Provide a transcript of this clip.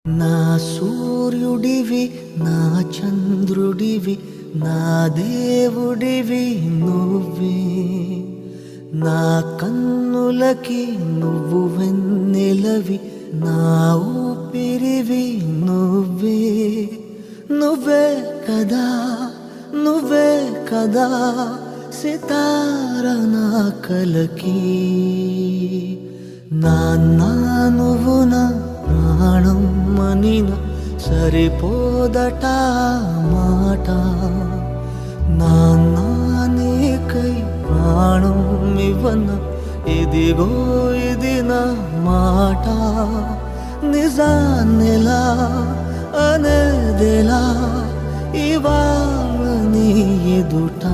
నా సూర్యుడివి నా చంద్రుడివి నా దేవుడివి నువ్వే నా కన్నులకి నువ్వు వెన్నెలవి నా ఊపిరివి నువ్వే నువ్వే కదా నువ్వే కదా సితార నా కలకి నాన్న నువ్వు నా ప్రాణం మనిన సరిపోదట మాట నాన్న నీకై ప్రాణం ఇవ్వన ఇదిగో ఇది నా మాట నిజాన్నెలా అనేదెలా ఇవాళ నీ ఎదుట